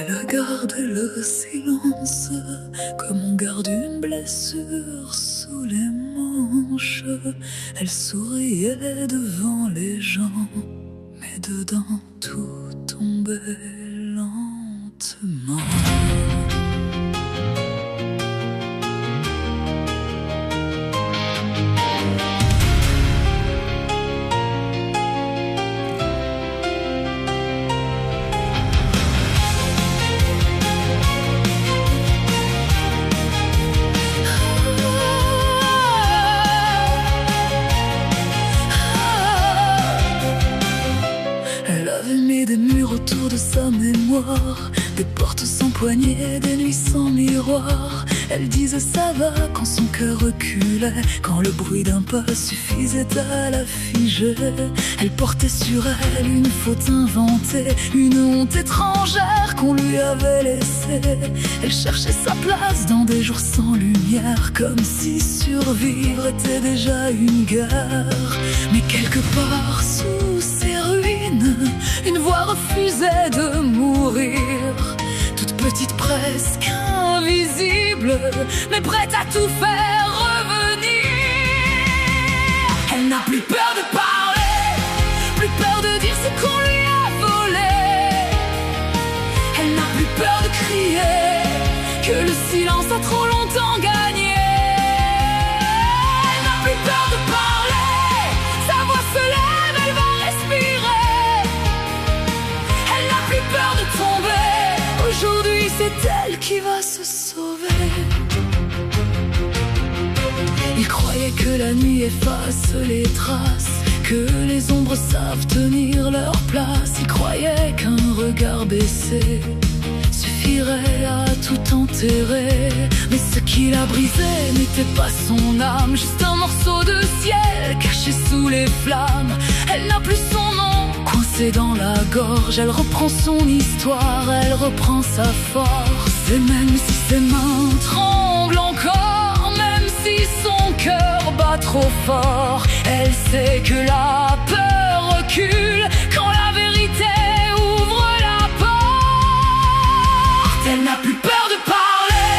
Elle garde le silence comme on garde une blessure sous les manches. Elle souriait devant les gens, mais dedans tout tombait lentement. Des murs autour de sa mémoire, des portes sans poignée, des nuits sans miroir. Elle disait ça va quand son cœur reculait, quand le bruit d'un pas suffisait à la figer. Elle portait sur elle une faute inventée, une honte étrangère qu'on lui avait laissée. Elle cherchait sa place dans des jours sans lumière, comme si survivre était déjà une guerre. Mais quelque part sous ses ruines, une voix refusait de mourir, toute petite presque invisible, mais prête à tout faire revenir. Elle n'a plus peur de parler, plus peur de dire ce qu'on lui a volé. Elle n'a plus peur de crier, que le silence a trop longtemps gagné. Elle n'a plus peur de parler, sa voix se lève, elle va respirer. Elle n'a plus peur de tomber, aujourd'hui c'est elle qui va se sauver. Il croyait que la nuit efface les traces, que les ombres savent tenir leur place. Il croyait qu'un regard baissé suffirait à tout enterrer. Mais ce qui l'a brisé n'était pas son âme, juste un morceau de ciel caché sous les flammes. Elle n'a plus son nom coincé dans la gorge, elle reprend son histoire, elle reprend sa force. Et même si ses mains tremblent encore, même si son cœur bat trop fort, elle sait que la peur recule quand la vérité ouvre la porte. Elle n'a plus peur de parler,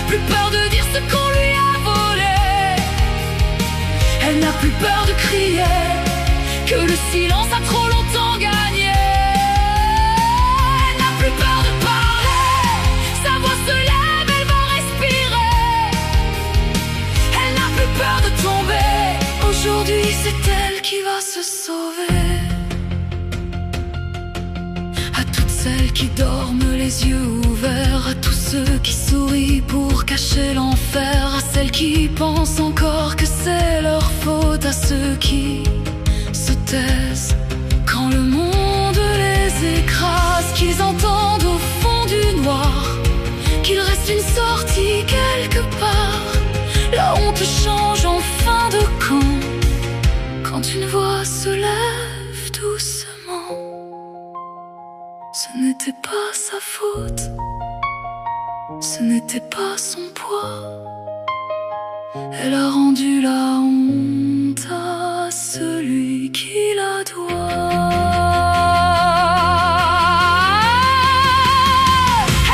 plus peur de dire ce qu'on lui a volé. Elle n'a plus peur de crier, que le silence a trop longtemps gagné. Elle n'a plus peur de parler, sa voix se lève, elle va respirer. Elle n'a plus peur de tomber, aujourd'hui c'est elle qui va se sauver. À toutes celles qui dorment les yeux ouverts, à tous ceux qui sourient pour cacher l'enfer, à celles qui pensent encore que c'est leur faute, à ceux qui se taisent quand le monde les écrase, qu'ils entendent au fond du noir qu'il reste une sortie quelque part. La honte change en fin de camp quand une voix se lève doucement. Ce n'était pas sa faute, ce n'était pas son poids. Elle a rendu la honte à celui qui la doit.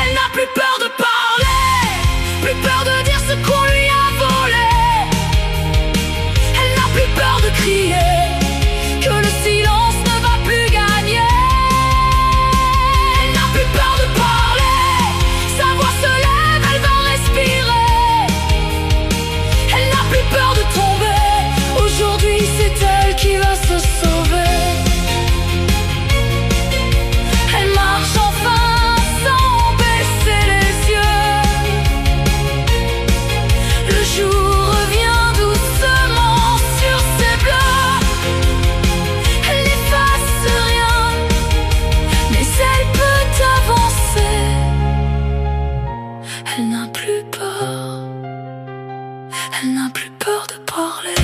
Elle n'a plus peur de parler, plus peur de dire ce qu'on lui a volé. Elle n'a plus peur de crier, que le silence ne va plus gagner. Elle n'a plus peur de parler, sa voix se lève, elle va respirer. Elle n'a plus peur de tomber, aujourd'hui c'est elle qui va se sauver. Elle marche enfin sans baisser les yeux. Le jour revient doucement sur ses bleus. Elle n'efface rien, mais elle peut avancer. Elle n'a plus peur, elle n'a plus peur de parler.